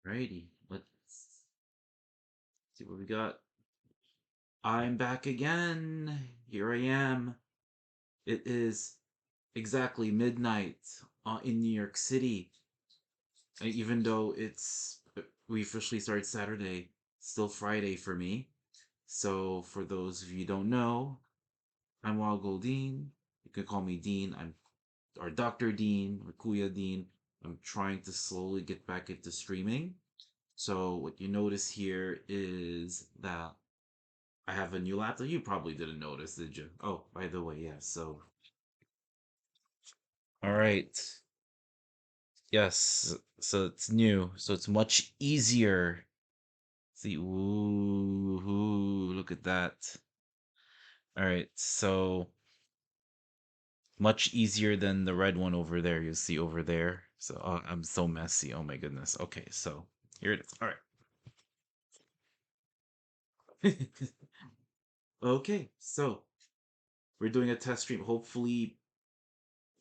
Righty, let's see what we got. I'm back again. Here I am. It is exactly midnight in New York City. Even though we officially started Saturday, still Friday for me. So for those of you who don't know, I'm Wild Goldine. You can call me Dean. I'm our Dr. Dean or Kuya Dean. I'm trying to slowly get back into streaming. So what you notice here is that I have a new laptop. You probably didn't notice, did you? Oh, by the way, yeah. So, all right. Yes. So it's new. So it's much easier. See, ooh, look at that. All right. So much easier than the red one over there. You see over there. So I'm so messy. Oh my goodness. Okay. So here it is. All right. Okay. So we're doing a test stream. Hopefully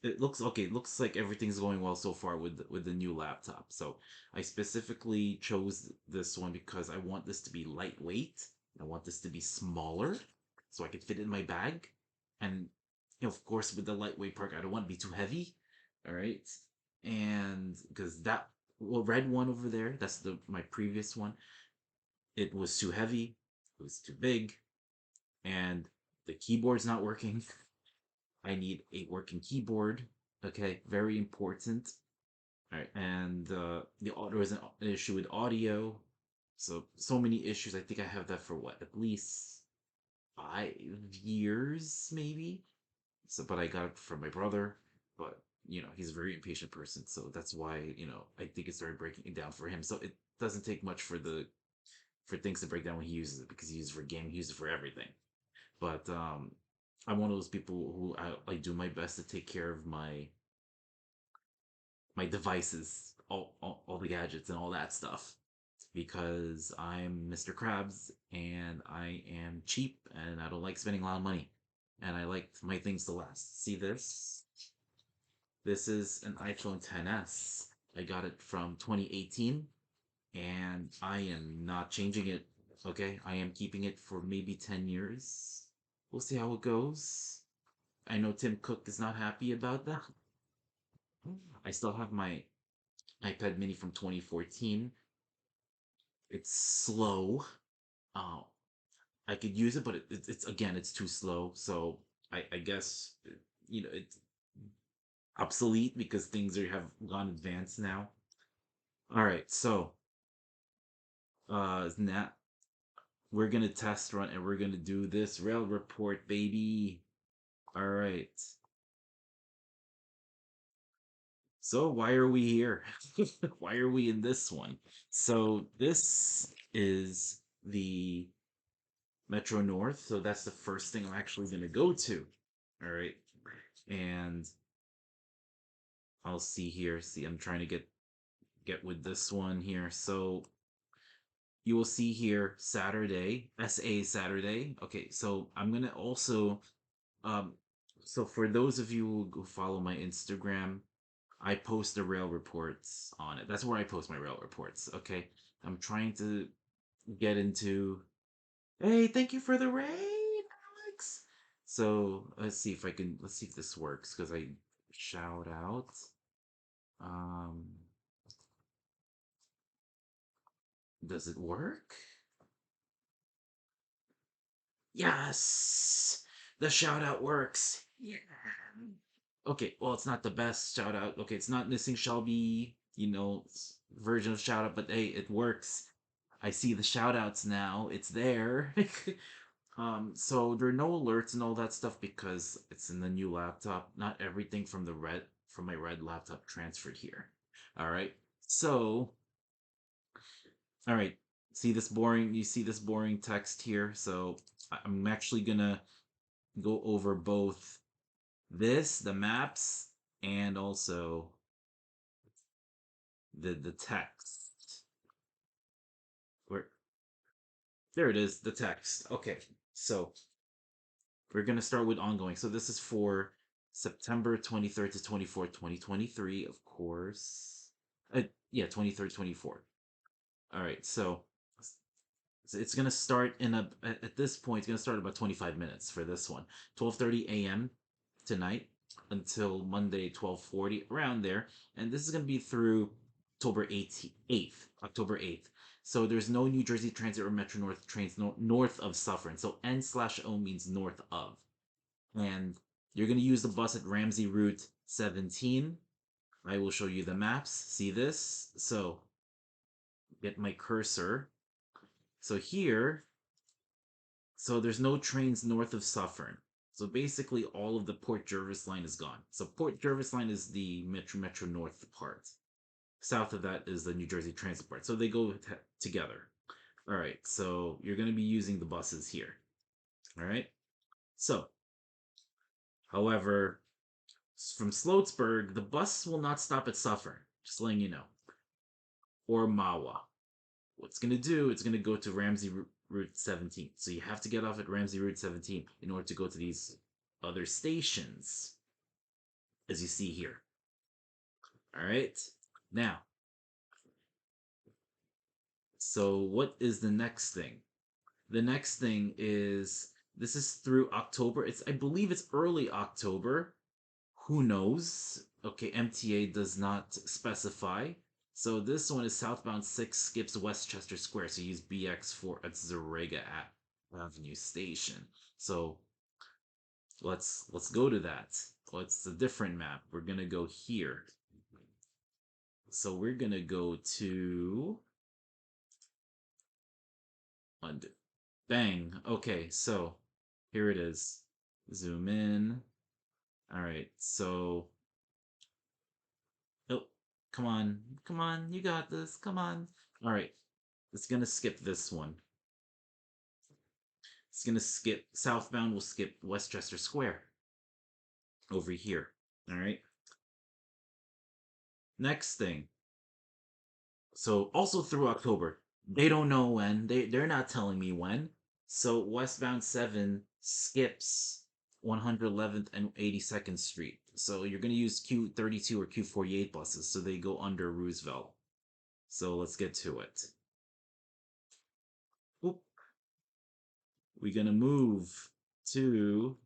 it looks okay. It looks like everything's going well so far with with the new laptop. So I specifically chose this one because I want this to be lightweight. I want this to be smaller, so I can fit it in my bag. And of course, with the lightweight part, I don't want to be too heavy. All right, and because that red one over there, that's the my previous one. It was too heavy. It was too big, and the keyboard's not working. I need a working keyboard. Okay, very important. All right, and the audio is an issue with audio. So many issues. I think I have that for what, at least 5 years, maybe. So, but I got it from my brother. But he's a very impatient person, so that's why I think it started breaking down for him. So it doesn't take much for things to break down when he uses it, because he uses it for game, he uses it for everything. But I'm one of those people who I do my best to take care of my devices, all the gadgets and all that stuff, because I'm Mr. Krabs and I am cheap and I don't like spending a lot of money. And I like my things to last. See this? This is an iPhone 10s. I got it from 2018 and I am not changing it. Okay, I am keeping it for maybe 10 years. We'll see how it goes. I know Tim Cook is not happy about that. I still have my iPad mini from 2014. It's slow. Uh, I could use it, but it's again, it's too slow. So I guess it's obsolete because things have gone advanced now. All right, so now we're gonna test run and we're gonna do this rail report, baby. All right. So why are we here? Why are we in this one? So this is the Metro North. So that's the first thing I'm actually gonna go to. All right. And I'll see here. See, I'm trying to get with this one here. So you will see here Saturday, SA Saturday. Okay, so I'm gonna also um so for those of you who follow my Instagram, I post the rail reports on it. That's where I post my rail reports. Okay. I'm trying to get into hey, thank you for the raid, Alex. So let's see if this works because I shout out. Um does it work? Yes! The shout out works. Yeah. Okay, well, it's not the best shout out. Okay, it's not Missing Shelby, version of shout out, but hey, it works. I see the shout outs now. It's there. So there are no alerts and all that stuff because it's in the new laptop. Not everything from my red laptop transferred here. All right. So, all right. You see this boring text here. So I'm actually gonna go over both the maps, and also the text. Where there it is, the text. Okay, so we're gonna start with ongoing. So this is for September 23rd to 24th, 2023, of course. Yeah, 23rd, 24th. All right, so it's gonna start at this point. It's gonna start about 25 minutes for this one. 12:30 a.m. tonight until Monday 12:40 around there, and this is gonna be through October 8th. So there's no New Jersey Transit or Metro North trains north of Suffern. So N/O means north of, and you're gonna use the bus at Ramsey Route 17. I will show you the maps. See this? So get my cursor. So here So there's no trains north of Suffern. So basically, all of the Port Jervis line is gone. So Port Jervis line is the Metro North part. South of that is the New Jersey Transit part. So they go together. All right. So you're going to be using the buses here. All right. So, however, from Sloatsburg, the bus will not stop at Suffern. Just letting you know. Or Mawa. What's going to do, it's going to go to Ramsey Route 17. So you have to get off at Ramsey Route 17 in order to go to these other stations, as you see here. All right. Now, so what is the next thing? The next thing is this is through October. I believe it's early October. Who knows? Okay, MTA does not specify. So this one is southbound 6 skips Westchester Square. So use BX4 at Zarega Avenue Station. So let's go to that. Well, it's a different map. We're gonna go here. So we're gonna go to undo. Bang. Okay, so here it is. Zoom in. All right, so Come on, come on, you got this. Come on. All right, it's gonna skip this one. It's gonna skip southbound. Will skip Westchester Square over here. All right. Next thing. So also through October, they don't know when. They're not telling me when. So westbound 7 skips 111th and 82nd Street. So you're gonna use Q32 or Q48 buses, so they go under Roosevelt. So let's get to it. Oop. We're gonna move to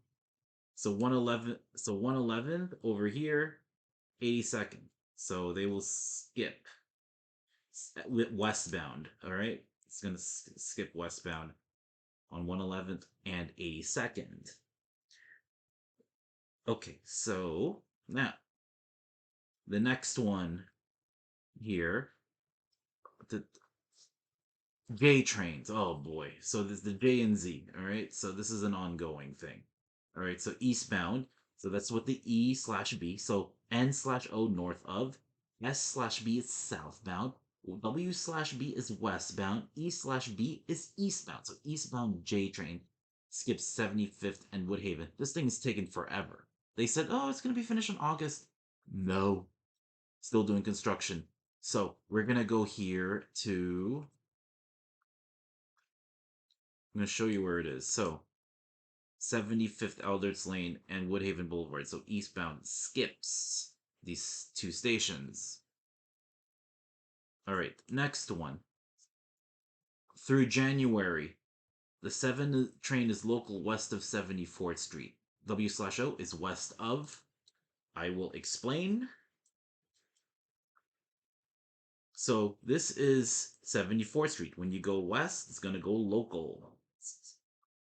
so 111th over here, 82nd. So they will skip westbound. All right, it's gonna skip westbound on 111th and 82nd. Okay, so now the next one here, the J trains. Oh boy, so this the J and Z. All right, so this is an ongoing thing. All right, so eastbound. So that's what the E slash B. So N slash O north of. S slash B is southbound. W slash B is westbound. E slash B is eastbound. So eastbound J train skips 75th and Woodhaven. This thing is taking forever. They said, oh, it's going to be finished in August. No, still doing construction. So we're going to go here to. I'm going to show you where it is. So 75th Alderts Lane and Woodhaven Boulevard. So eastbound skips these two stations. All right, next one. Through January, the 7 train is local west of 74th Street. W slash O is west of. I will explain. So this is 74th Street. When you go west, it's going to go local.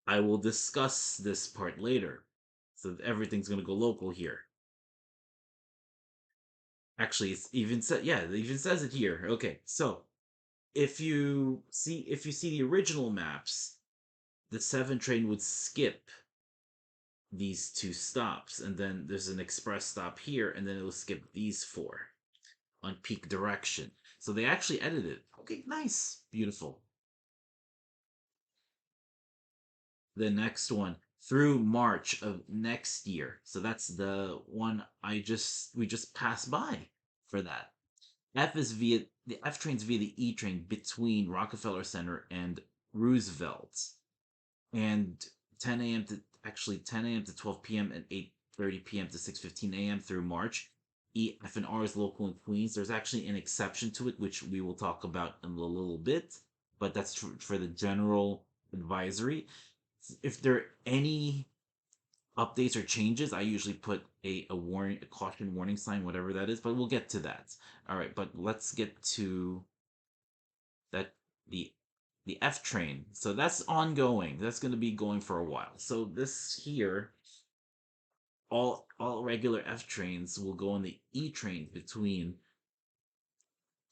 I will discuss this part later. So everything's going to go local here. Actually, it's even said, yeah, it even says it here. Okay, so if you see the original maps, the 7 train would skip these 2 stops, and then there's an express stop here, and then it will skip these 4 on peak direction. So they actually edited it. Okay, nice, beautiful. The next one through March of next year. So that's the one we just passed by for that. The F train's via the E train between Rockefeller Center and Roosevelt, and 10 a.m. to 12 p.m. and 8:30 p.m. to 6:15 a.m. through March. E, F, and R is local in Queens. There's actually an exception to it, which we will talk about in a little bit, but that's for the general advisory. If there are any updates or changes, I usually put a warning, a caution warning sign, whatever that is, but we'll get to that. All right, but let's get to that the F train. So that's ongoing. That's going to be going for a while. So this here, all regular F trains will go on the E train between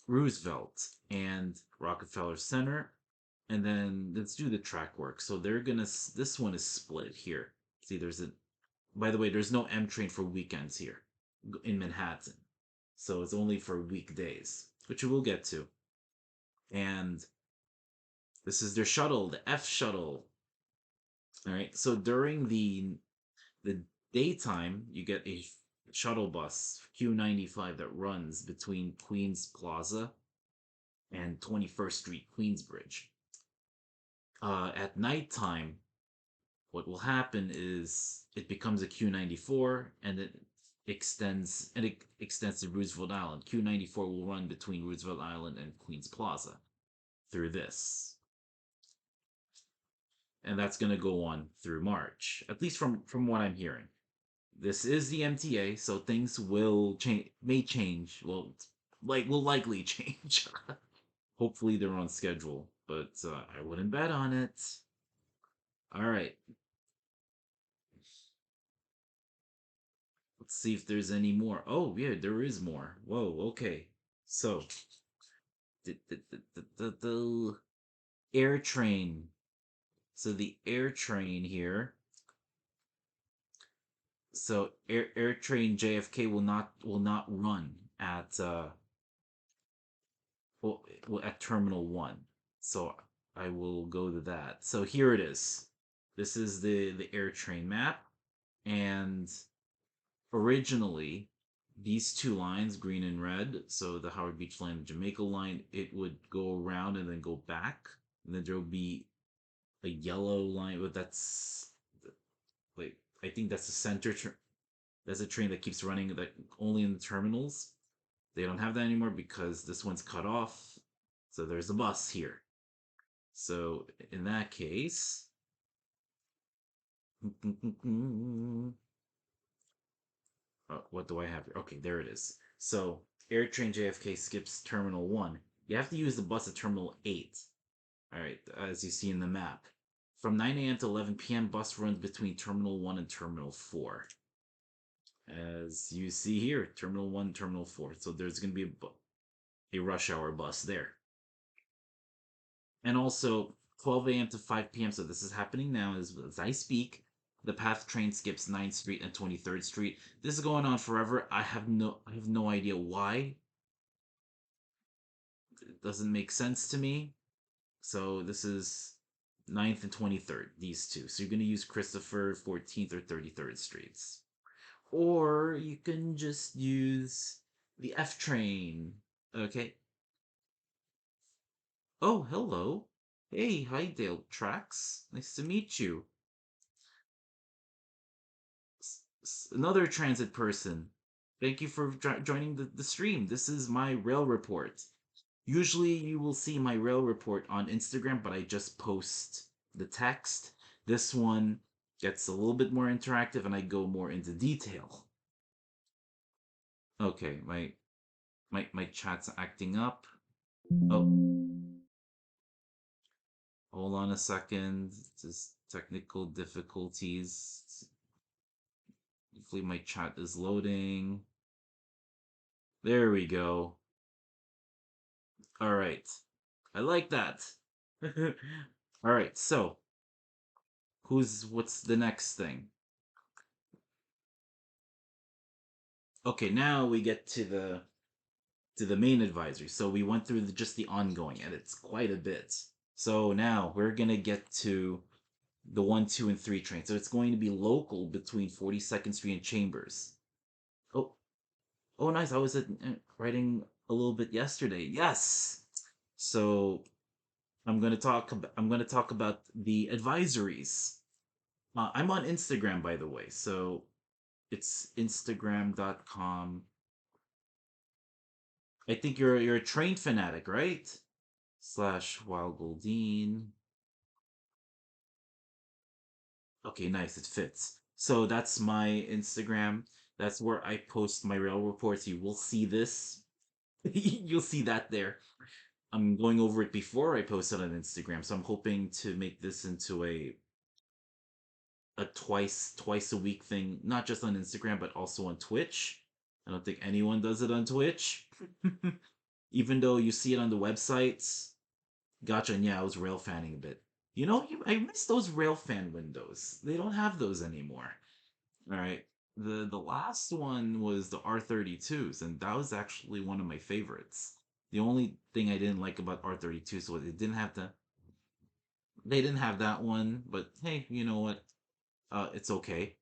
Roosevelt and Rockefeller Center, and then let's do the track work. So they're gonna. This one is split here. See, there's a. By the way, there's no M train for weekends here in Manhattan, so it's only for weekdays, which we will get to. And this is their shuttle, the F shuttle. All right. So during the daytime, you get a shuttle bus Q95 that runs between Queens Plaza and 21st Street Queensbridge. At nighttime, what will happen is it becomes a Q94 and it extends to Roosevelt Island. Q94 will run between Roosevelt Island and Queens Plaza through this. And that's going to go on through March, at least from what I'm hearing. This is the MTA, so things will change, may change. Well, will likely change. Hopefully they're on schedule, but I wouldn't bet on it. All right. Let's see if there's any more. Oh, yeah, there is more. Whoa, okay. So, the air train. So the air train here. So air train JFK will not run at well, at Terminal 1. So I will go to that. So here it is. This is the air train map. And originally, these two lines, green and red, so the Howard Beach line and Jamaica line, it would go around and then go back. And then there will be a yellow line, but that's like, I think that's the that's a train that keeps running that only in the terminals. They don't have that anymore because this one's cut off. So there's a bus here. So in that case, what do I have here? Okay, there it is. So AirTrain JFK skips Terminal 1. You have to use the bus at Terminal 8. All right, as you see in the map. From 9 a.m. to 11 p.m., bus runs between Terminal 1 and Terminal 4. As you see here, Terminal 1, Terminal 4. So there's going to be a rush hour bus there. And also 12 a.m. to 5 p.m. So this is happening now as I speak. The PATH train skips 9th Street and 23rd Street. This is going on forever. I have no idea why. It doesn't make sense to me. So this is 9th and 23rd, these two. So you're going to use Christopher 14th or 33rd Streets. Or you can just use the F train. Okay. Oh, hello. Hey, hi, Dale Tracks. Nice to meet you. Another transit person. Thank you for joining the stream. This is my rail report. Usually you will see my rail report on Instagram, but I just post the text. This one gets a little bit more interactive and I go more into detail. Okay, my chat's acting up. Oh, hold on a second. Just technical difficulties. Hopefully my chat is loading. There we go. All right. I like that. All right. So, what's the next thing? Okay, now we get to the main advisory. So we went through just the ongoing, and it's quite a bit. So now we're gonna get to the 1, 2, and 3 train. So it's going to be local between 42nd Street and Chambers. Oh, oh, nice. I was writing a little bit yesterday. Yes. So I'm going to talk about the advisories. I'm on Instagram, by the way. So it's instagram.com. I think you're a train fanatic, right? Slash Wild Goldine. Okay, nice. It fits. So that's my Instagram. That's where I post my rail reports. You will see this. You'll see that there. I'm going over it before I post it on Instagram. So I'm hoping to make this into a twice a week thing, not just on Instagram but also on Twitch. I don't think anyone does it on Twitch. Even though you see it on the websites. Gotcha, and yeah, I was rail fanning a bit. I miss those rail fan windows. They don't have those anymore. All right. The last one was the R32s, and that was actually one of my favorites. The only thing I didn't like about R32s was it didn't have they didn't have that one, but hey, you know what? It's okay.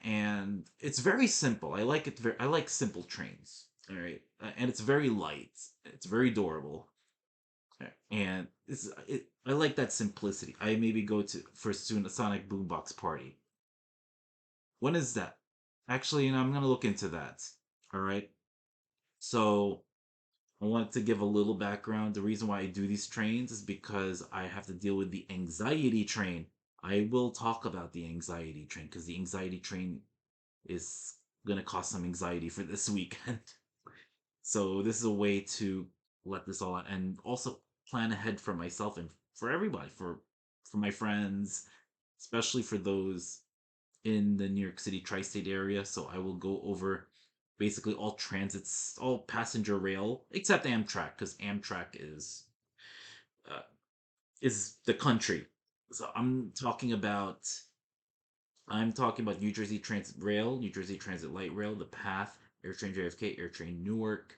And it's very simple. I like it I like simple trains. All right. And it's very light. It's very durable. And I like that simplicity. I maybe go to for soon a Sonic Boombox party. When is that? Actually, I'm gonna look into that. All right. So I wanted to give a little background. The reason why I do these trains is because I have to deal with the anxiety train. I will talk about the anxiety train because the anxiety train is gonna cause some anxiety for this weekend. So this is a way to let this all out and also plan ahead for myself and for everybody, for my friends, especially for those in the New York City tri-state area. So I will go over basically all transits, all passenger rail, except Amtrak, because Amtrak uh, is the country. So I'm talking about New Jersey Transit Rail, New Jersey Transit Light Rail, the Path, AirTrain JFK, AirTrain Newark,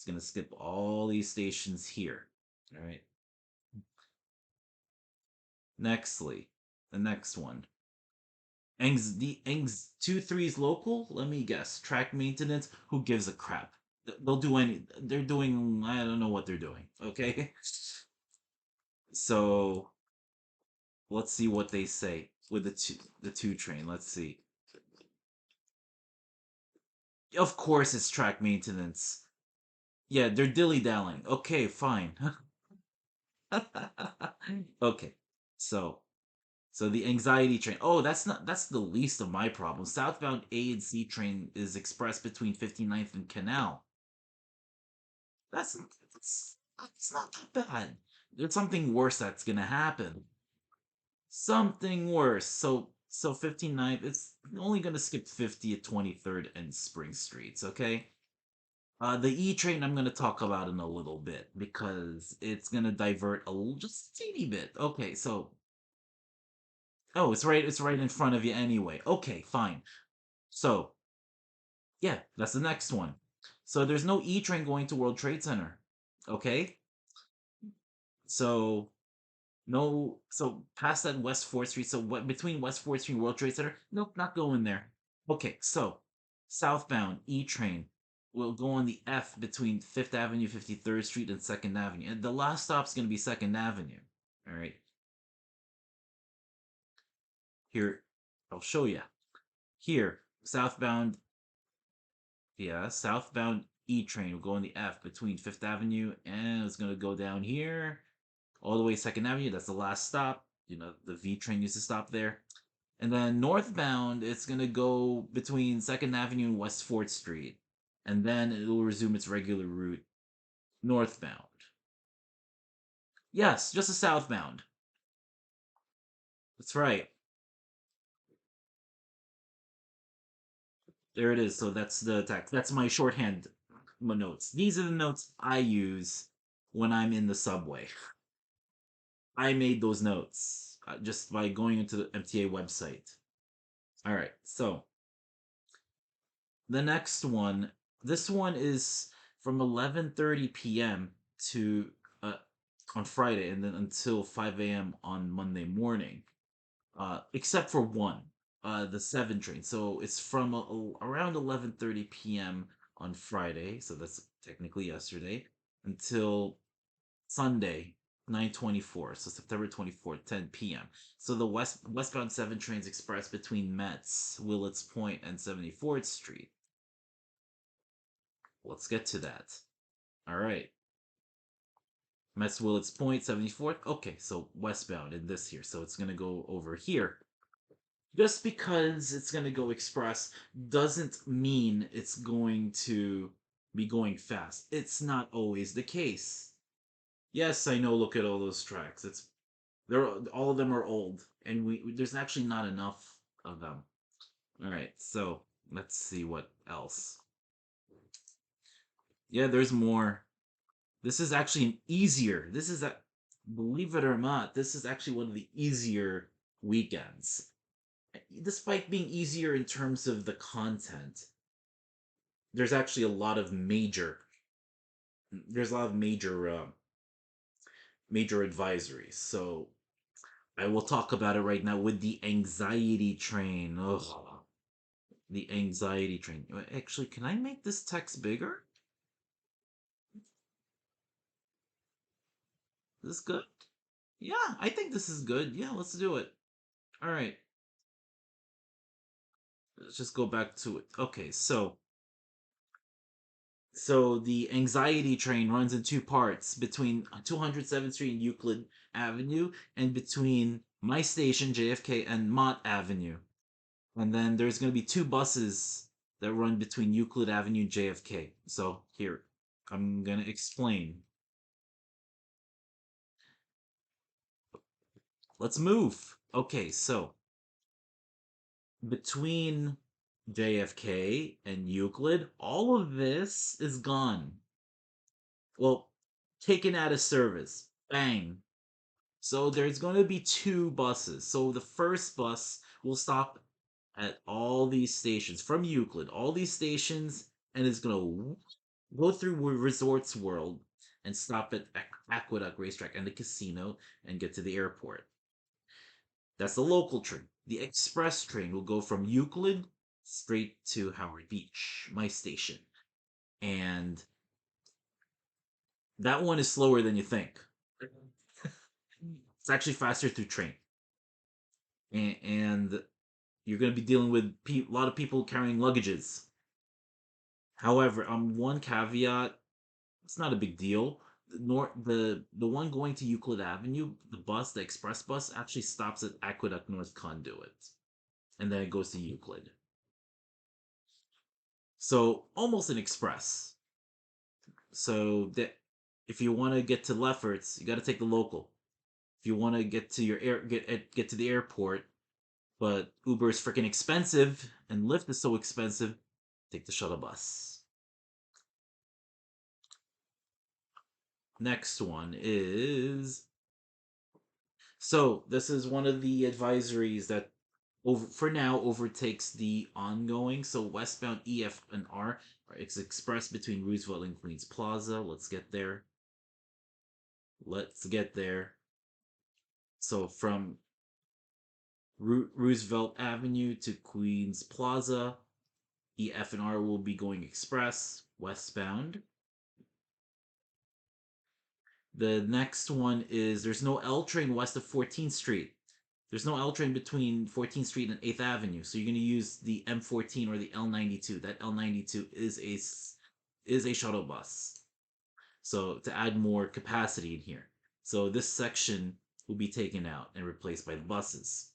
It's gonna skip all these stations here. All right. Nextly, the next one. Angs 2-3's local. Let me guess. Track maintenance. Who gives a crap? They'll do any. They're doing. I don't know what they're doing. Okay. So let's see what they say with the two train. Let's see. Of course, it's track maintenance. Yeah, they're dilly dallying. Okay, fine. Okay, so the anxiety train. Oh, that's the least of my problems. Southbound A and C train is express between 59th and Canal. That's not that bad. There's something worse that's gonna happen. Something worse. So 59th, it's only gonna skip 50th, 23rd, and Spring Streets, okay? The E train I'm gonna talk about in a little bit because it's gonna divert just a teeny bit. Okay, so oh, it's right in front of you anyway. Okay, fine. So yeah, that's the next one. So there's no E train going to World Trade Center. Okay? So no, so past that West 4th Street, so what between West 4th Street and World Trade Center? Nope, not going there. Okay, so southbound E train will go on the F between 5th Avenue, 53rd Street, and 2nd Avenue. And the last stop's gonna be 2nd Avenue. Alright. Here, I'll show you. Here, southbound, yeah, southbound E train will go on the F between 5th Avenue and it's gonna go down here all the way 2nd Avenue. That's the last stop. The V train used to stop there. And then northbound, it's gonna go between 2nd Avenue and West 4th Street. And then it will resume its regular route northbound. Yes, just a southbound. That's right. There it is. So that's the text. That's my shorthand notes. These are the notes I use when I'm in the subway. I made those notes just by going into the MTA website. All right. So the next one, this one is from 11:30 p.m. to on Friday, and then until 5 a.m. on Monday morning. Except for one, the 7 train. So it's from around 11:30 p.m. on Friday, so that's technically yesterday, until Sunday, 9:24. So September 24th, 10 p.m. So the westbound 7 trains express between Metz, Willets Point, and 74th Street. Let's get to that. All right. Metz, Willets Point, 74th. Okay, so westbound in this here. So it's going to go over here. Just because it's going to go express doesn't mean it's going to be going fast. It's not always the case. Yes, I know. Look at all those tracks. They're all of them are old, and there's actually not enough of them. All right, so let's see what else. Yeah, there's more. This is actually an easier. Believe it or not, this is actually one of the easier weekends. Despite being easier in terms of the content, there's actually a lot of major advisories. So I will talk about it right now with the anxiety train. Ugh, the anxiety train. Actually, can I make this text bigger? Is this good? Yeah, I think this is good. Yeah, let's do it. All right. Let's just go back to it. Okay, so the anxiety train runs in two parts between 207th Street and Euclid Avenue and between my station, JFK, and Mott Avenue. And then there's going to be two buses that run between Euclid Avenue and JFK. So here, I'm going to explain. Let's move. Okay, so between JFK and Euclid, all of this is gone. Well, taken out of service. Bang. So there's going to be two buses. So the first bus will stop at all these stations from Euclid, all these stations, and it's going to Go through Resorts World and stop at Aqueduct Racetrack and the casino and get to the airport. That's the local train. The express train will go from Euclid straight to Howard Beach, my station. And that one is slower than you think. It's actually faster through train. And you're going to be dealing with a lot of people carrying luggages. However, one caveat, it's not a big deal. The one going to Euclid Avenue, the express bus, actually stops at Aqueduct North Conduit, and then it goes to Euclid. So almost an express. So that if you want to get to Lefferts, you got to take the local. If you want to get to get to the airport, but Uber is freaking expensive and Lyft is so expensive, take the shuttle bus. Next one is, so this is one of the advisories that for now overtakes the ongoing. So westbound EF and R, it's express between Roosevelt and Queens Plaza. Let's get there. Let's get there. So from Roosevelt Avenue to Queens Plaza, EF and R will be going express westbound. The next one is there's no L train west of 14th Street. There's no L train between 14th Street and 8th Avenue, so you're going to use the M14 or the L92. That L92 is a shuttle bus. So to add more capacity in here. So this section will be taken out and replaced by the buses.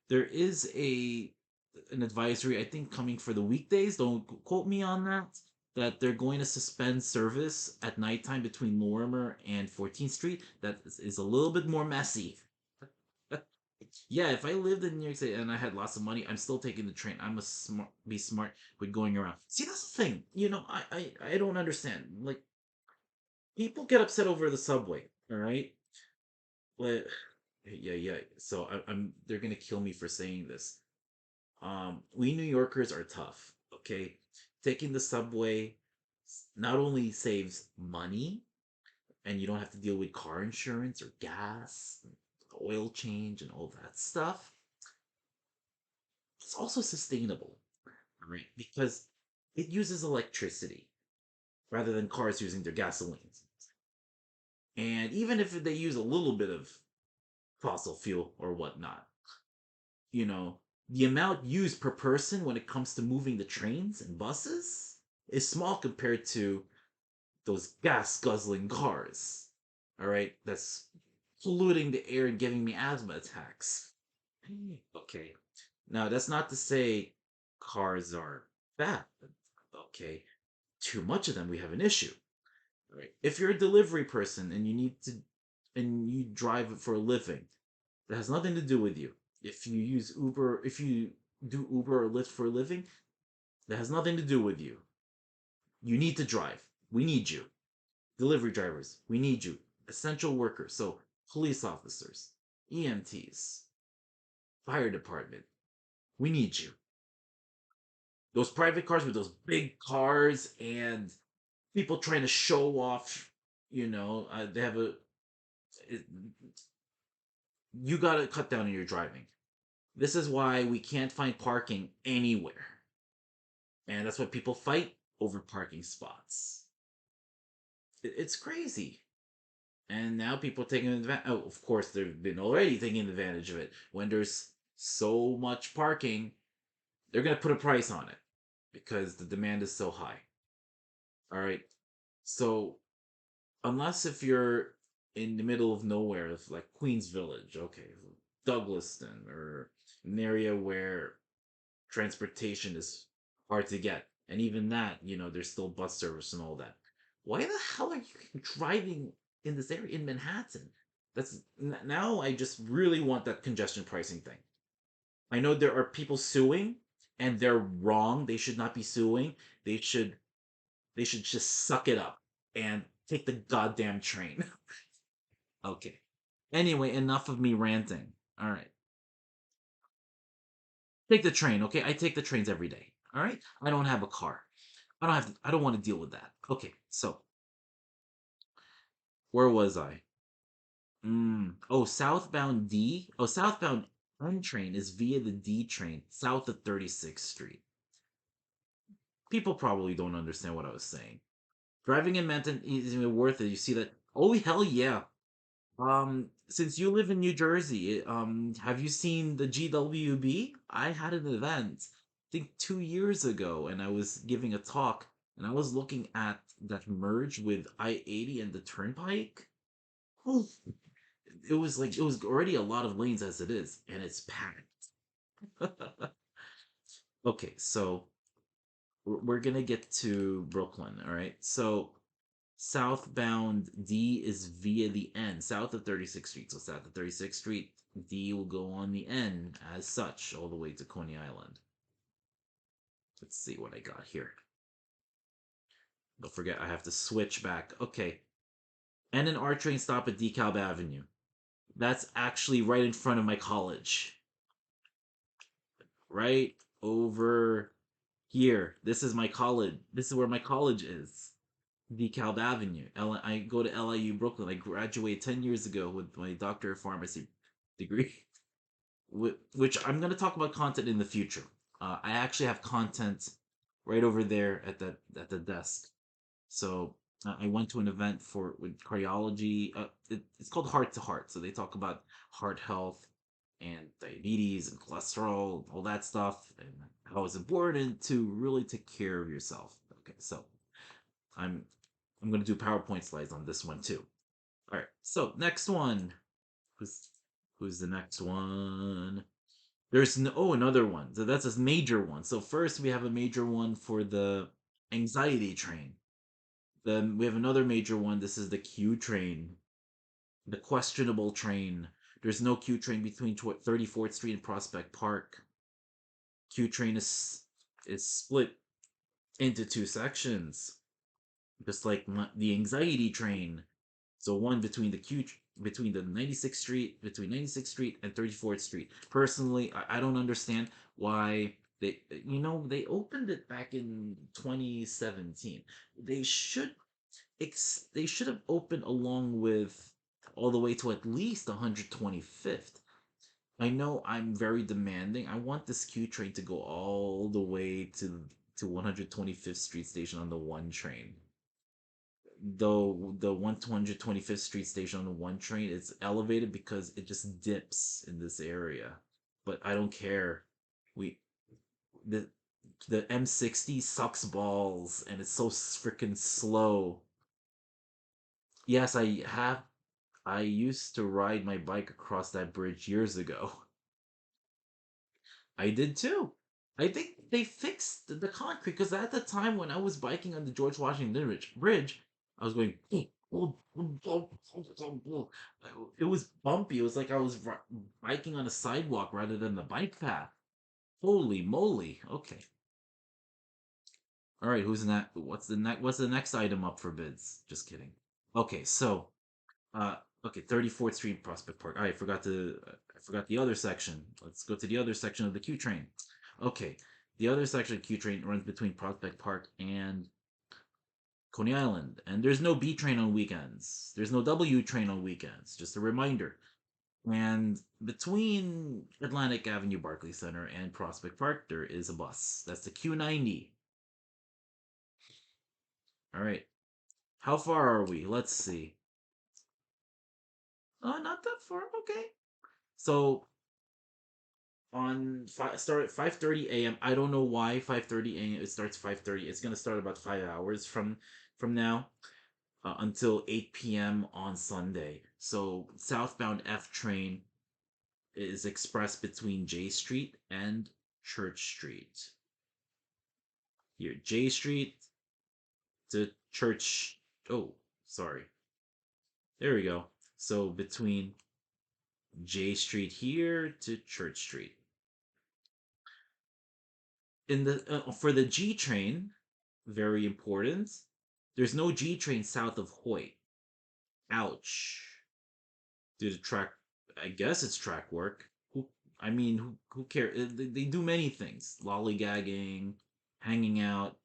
There is an advisory, I think, coming for the weekdays. Don't quote me on that. That they're going to suspend service at nighttime between Lorimer and 14th Street. That is a little bit more messy. Yeah, if I lived in New York City and I had lots of money, I'm still taking the train. I must be smart with going around. See, that's the thing. I don't understand. Like, people get upset over the subway. All right, but yeah. So I'm they're gonna kill me for saying this. We New Yorkers are tough. Okay, taking the subway not only saves money, and you don't have to deal with car insurance or gas, oil change, and all that stuff. It's also sustainable, right? Because it uses electricity rather than cars using their gasolines. And even if they use a little bit of fossil fuel or whatnot, you know, the amount used per person when it comes to moving the trains and buses is small compared to those gas guzzling cars. All right, that's polluting the air and giving me asthma attacks. Okay, now that's not to say cars are bad. Okay, too much of them, we have an issue. Right? If you're a delivery person and you drive for a living, that has nothing to do with you. If you do Uber or Lyft for a living, that has nothing to do with you. You need to drive. We need you. Delivery drivers, we need you. Essential workers, so police officers, EMTs, fire department, we need you. Those private cars with those big cars and people trying to show off, they have it, you got to cut down on your driving. This is why we can't find parking anywhere. And that's why people fight over parking spots. It's crazy. And now people are taking advantage. Oh, of course, they've been already taking advantage of it. When there's so much parking, they're going to put a price on it because the demand is so high. All right. So, unless if you're in the middle of nowhere, like Queens Village, okay, Douglaston, or an area where transportation is hard to get, and even that, there's still bus service and all that. Why the hell are you driving in this area in Manhattan? Now I just really want that congestion pricing thing. I know there are people suing, and they're wrong. They should not be suing. They should they should just suck it up and take the goddamn train. Okay. Anyway, enough of me ranting. All right. Take the train, okay? I take the trains every day. All right? I don't have a car. I don't want to deal with that. Okay, so where was I? Oh, southbound D. Oh, southbound N train is via the D train south of 36th Street. People probably don't understand what I was saying. Driving in Manhattan isn't even worth it. You see that? Oh hell yeah! Since you live in New Jersey, have you seen the GWB? I had an event, I think 2 years ago, and I was giving a talk, and I was looking at that merge with I-80 and the Turnpike. Oof. It was already a lot of lanes as it is, and it's packed. Okay, so we're gonna get to Brooklyn, all right? So southbound D is via the N, south of 36th Street. So south of 36th Street, D will go on the N as such, all the way to Coney Island. Let's see what I got here. Don't forget, I have to switch back. Okay, N and R train stop at DeKalb Avenue. That's actually right in front of my college. Right over here. This is my college. This is where my college is. DeKalb Avenue. I go to LIU Brooklyn. I graduated 10 years ago with my doctor of pharmacy degree, which I'm going to talk about content in the future. I actually have content right over there at the desk. So I went to an event for with cardiology. It's called Heart to Heart. So they talk about heart health and diabetes and cholesterol, all that stuff, and how it's important to really take care of yourself. Okay, so I'm I'm gonna do PowerPoint slides on this one too. All right. So next one. Who's who's the next one? There's no another one. So that's a major one. So first we have a major one for the anxiety train. Then we have another major one. This is the Q train, the questionable train. There's no Q train between 34th Street and Prospect Park. Q train is split into two sections, just like the anxiety train. So one between between the 96th Street, between 96th Street and 34th Street. Personally, I don't understand why they opened it back in 2017. They should they should have opened along with all the way to at least 125th. I know I'm very demanding. I want this Q train to go all the way to 125th Street station on the one train. Though the 125th Street station on the one train is elevated because it just dips in this area. But I don't care. We the the M60 sucks balls and it's so freaking slow. Yes, I used to ride my bike across that bridge years ago. I did too. I think they fixed the concrete because at the time when I was biking on the George Washington Bridge, I was going. It was bumpy. It was like I was biking on a sidewalk rather than the bike path. Holy moly! Okay, all right. Who's next? What's the next? What's the next item up for bids? Just kidding. Okay, so uh, okay, 34th Street, Prospect Park. I forgot the other section. Let's go to the other section of the Q train. Okay, the other section of Q train runs between Prospect Park and Coney Island, and there's no B train on weekends. There's no W train on weekends. Just a reminder. And between Atlantic Avenue, Barclays Center, and Prospect Park, there is a bus. That's the Q90. All right. How far are we? Let's see. Oh, not that far. Okay. So start at 5:30 a.m. I don't know why 5:30 a.m. It starts 5:30. It's gonna start about 5 hours from now until 8 p.m. on Sunday. So southbound F train is express between J Street and Church Street. Here, J Street to Church. Oh, sorry. There we go. So between J Street here to Church Street. In the for the G train, very important. There's no G train south of Hoyt. Ouch. Due to track, I guess it's track work. I mean, who cares? They do many things: lollygagging, hanging out.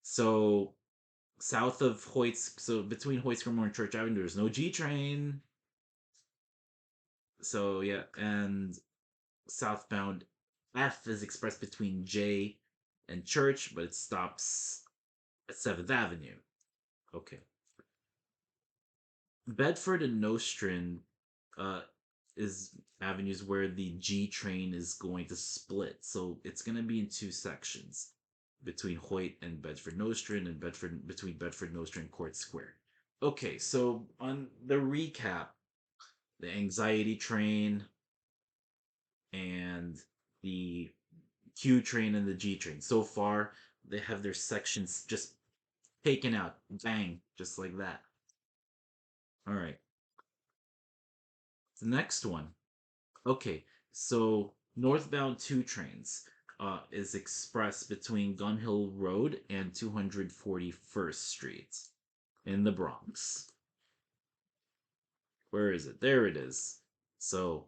So south of Hoyts, so between Hoyts-Gilmore and Church Avenue, there's no G train. So yeah, and southbound F is expressed between J and Church, but it stops at 7th Avenue. Okay. Bedford and Nostrand uh, is avenues where the G train is going to split. So it's going to be in two sections between Hoyt and Bedford Nostrand and Bedford between Bedford Nostrand and Court Square. Okay, so on the recap, the anxiety train and the Q train and the G train. So far, they have their sections just taken out. Bang, just like that. All right. The next one. Okay, so northbound 2 trains is express between Gun Hill Road and 241st Street in the Bronx. Where is it? There it is. So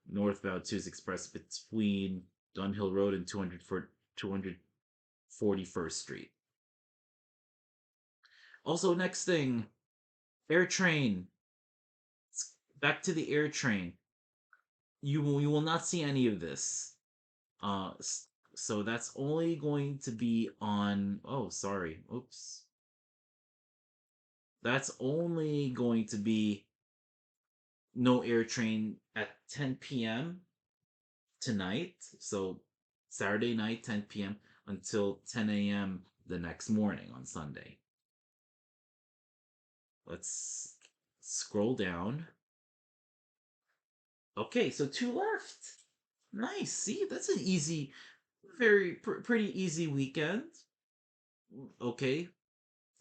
northbound 2 is express between Gun Hill Road and 241st Street. Also, next thing, air train. Back to the air train. You will not see any of this. Uh, so that's only going to be on. Oh, sorry. Oops. That's only going to be no air train at 10 p.m. tonight. So Saturday night, 10 p.m. until 10 a.m. the next morning on Sunday. Let's scroll down. Okay, so two left. Nice. See, that's an easy, pretty easy weekend. Okay.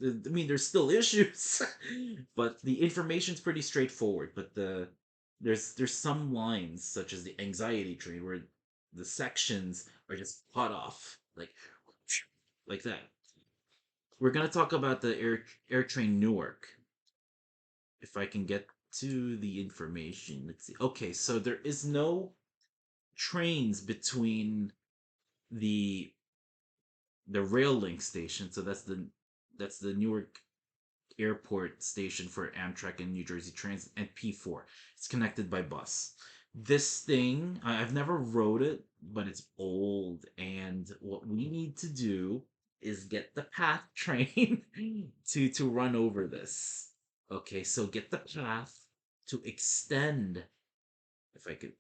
I mean, there's still issues, but the information's pretty straightforward. But there's some lines such as the anxiety tree where the sections are just cut off like that. We're gonna talk about the air train Newark. If I can get to the information, let's see. Okay, so there is no trains between the the rail link station. So that's the Newark Airport station for Amtrak and New Jersey Transit and P4. It's connected by bus. This thing, I've never rode it, but it's old. And what we need to do is get the path train to run over this. Okay, so get the path to extend. If I could,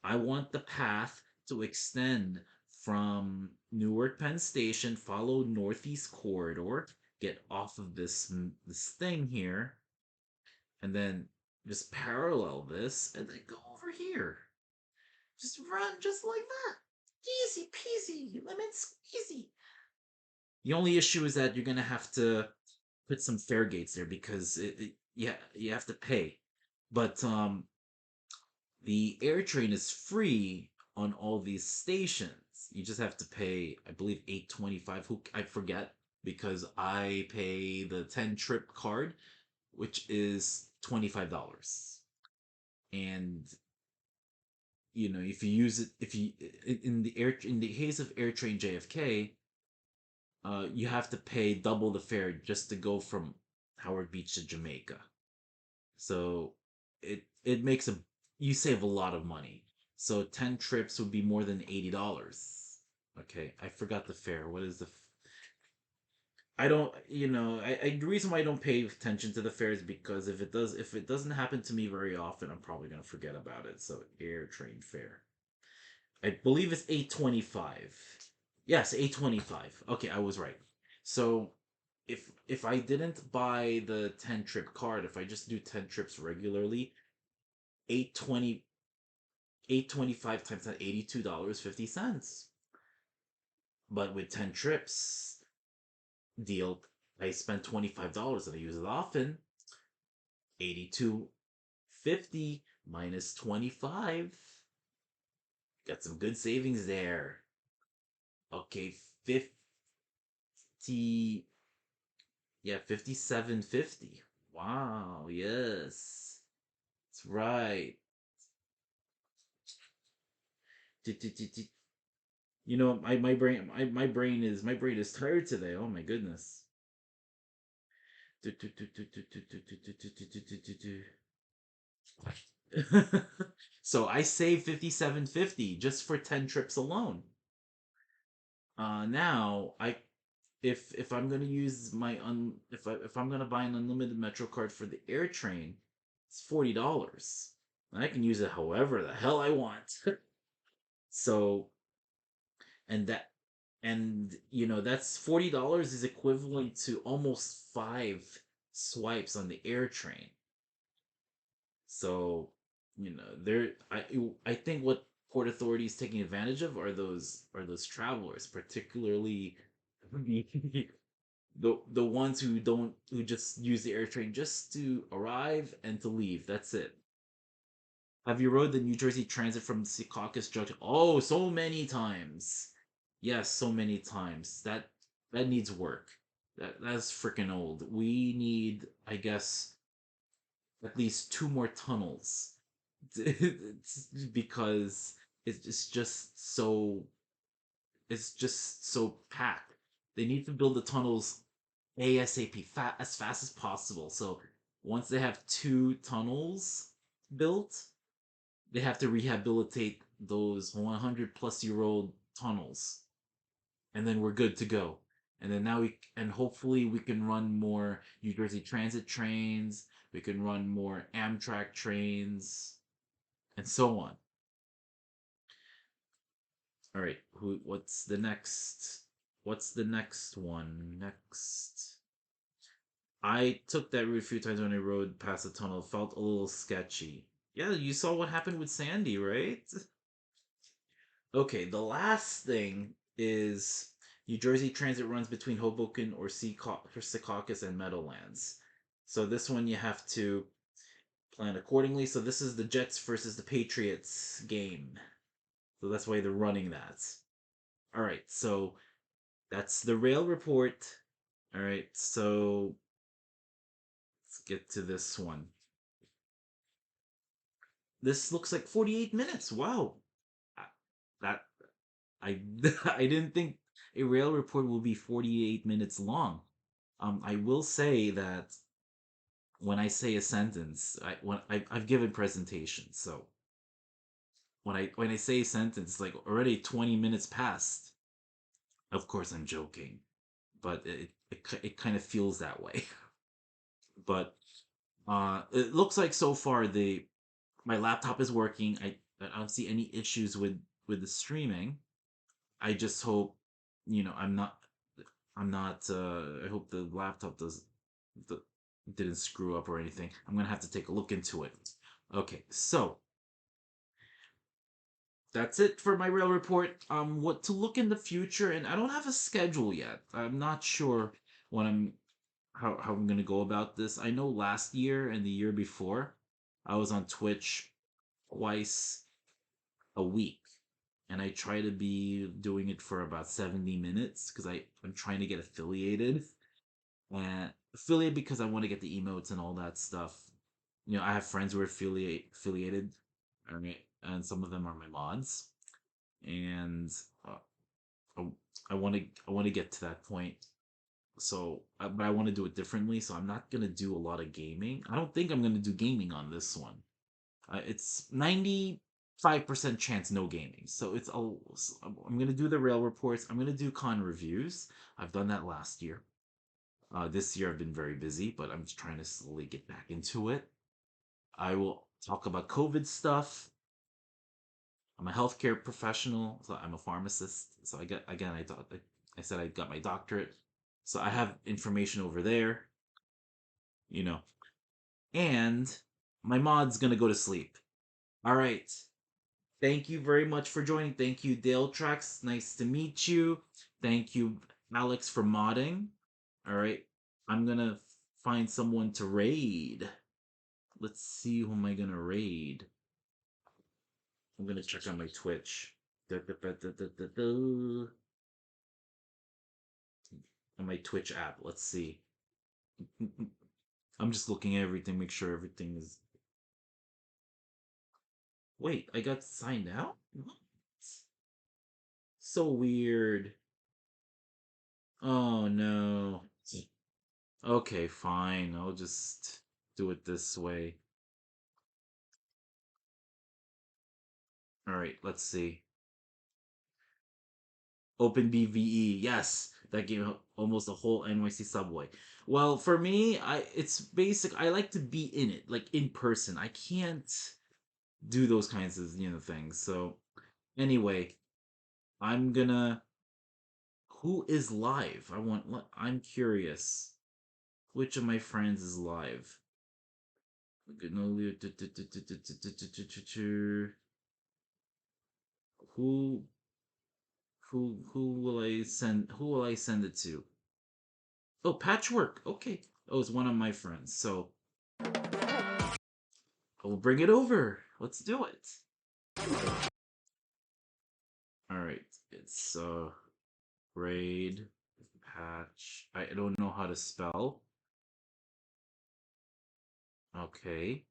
I want the path to extend from Newark Penn Station, follow Northeast Corridor, get off of this thing here, and then just parallel this, and then go over here. Just run just like that. Easy peasy, lemon squeezy. The only issue is that you're gonna have to put some fare gates there because yeah, you have to pay. But the air train is free on all these stations. You just have to pay, I believe, 825. Who I forget because I pay the 10 trip card, which is $25. And if you use it, if you in the case of Air Train JFK, you have to pay double the fare just to go from Howard Beach to Jamaica. So it makes a you save a lot of money. So 10 trips would be more than $80. Okay, I forgot the fare. What is the I don't, the reason why I don't pay attention to the fare is because if it doesn't happen to me very often, I'm probably gonna forget about it. So air train fare, I believe it's 825. Yes, 825. Okay, I was right. So if I didn't buy the 10 trip card, if I just do 10 trips regularly, 820 825 times that $82.50. But with 10 trips deal, I spend $25 and I use it often. 82.50 minus 25. Got some good savings there. Okay, 50. Yeah, 57.50. Wow, yes. That's right. my brain is tired today. Oh my goodness. So I saved 57.50 just for 10 trips alone. Now I if I'm gonna use my if I'm gonna buy an unlimited Metro card for the air train, it's $40. And I can use it however the hell I want. So and that and that's $40 is equivalent to almost five swipes on the air train. So there I think what Port Authority is taking advantage of are those travelers, particularly the ones who just use the air train just to arrive and to leave. That's it. Have you rode the New Jersey Transit from Secaucus Junction? Oh, so many times. Yes, so many times. That needs work. That's freaking old. We need, I guess, at least two more tunnels. Because it's just so packed. They need to build the tunnels ASAP, as fast as possible. So once they have two tunnels built, they have to rehabilitate those 100 plus year old tunnels, and then we're good to go. And then and hopefully we can run more New Jersey Transit trains. We can run more Amtrak trains, and so on. All right, what's the next? What's the next one? Next. I took that route a few times when I rode past the tunnel. It felt a little sketchy. Yeah, you saw what happened with Sandy, right? Okay, the last thing is New Jersey Transit runs between Hoboken or Secaucus and Meadowlands. So this one you have to plan accordingly. So this is the Jets versus the Patriots game. So that's why they're running that. All right, so that's the rail report. All right, so let's get to this one. This looks like 48 minutes. Wow. That I I didn't think a rail report will be 48 minutes long. I will say that when I say a sentence, I've given presentations, so when I say a sentence, like already 20 minutes passed. Of course, I'm joking, but it kind of feels that way. But it looks like so far the my laptop is working. I don't see any issues with the streaming. I just hope, I hope the laptop the, didn't screw up or anything. I'm gonna have to take a look into it. Okay, so that's it for my rail report. What to look in the future, and I don't have a schedule yet. I'm not sure what how I'm gonna go about this. I know last year and the year before, I was on Twitch twice a week, and I try to be doing it for about 70 minutes because I'm trying to get affiliated. And affiliate because I want to get the emotes and all that stuff. I have friends who are affiliated, right? And some of them are my mods, and uh, I, I want to get to that point. So, but I want to do it differently. So I'm not gonna do a lot of gaming. I don't think I'm gonna do gaming on this one. It's 95% chance no gaming. So I'm gonna do the rail reports. I'm gonna do con reviews. I've done that last year. This year I've been very busy, but I'm just trying to slowly get back into it. I will talk about COVID stuff. I'm a healthcare professional, so I'm a pharmacist. So I said I got my doctorate, so I have information over there, you know. And my mod's gonna go to sleep. All right. Thank you very much for joining. Thank you, Dale Trax. Nice to meet you. Thank you, Alex, for modding. All right. I'm gonna find someone to raid. Let's see who am I gonna raid. I'm gonna check on my Twitch. On my Twitch app. Let's see. I'm just looking at everything, make sure everything is. Wait, I got signed out? What? So weird. Oh no. Okay, fine. I'll just do it this way. All right, let's see. Open BVE. Yes, that gave almost a whole NYC subway. Well, for me, it's basic. I like to be in it, like in person. I can't do those kinds of things. So anyway, I'm gonna. Who is live? I'm curious. Which of my friends is live? Who who will I send? Who will I send it to? Oh, Patchwork. Okay. Oh, it's one of my friends. So I will bring it over. Let's do it. All right. It's raid patch. I don't know how to spell. Okay.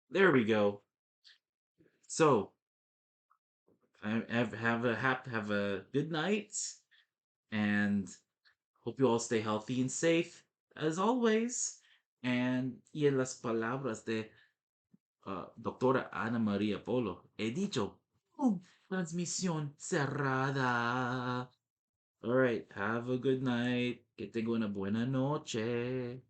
There we go. So have a good night, and hope you all stay healthy and safe as always. Y en las palabras de doctora Ana María Polo, he dicho, transmisión cerrada. All right, have a good night. Que tenga una buena noche.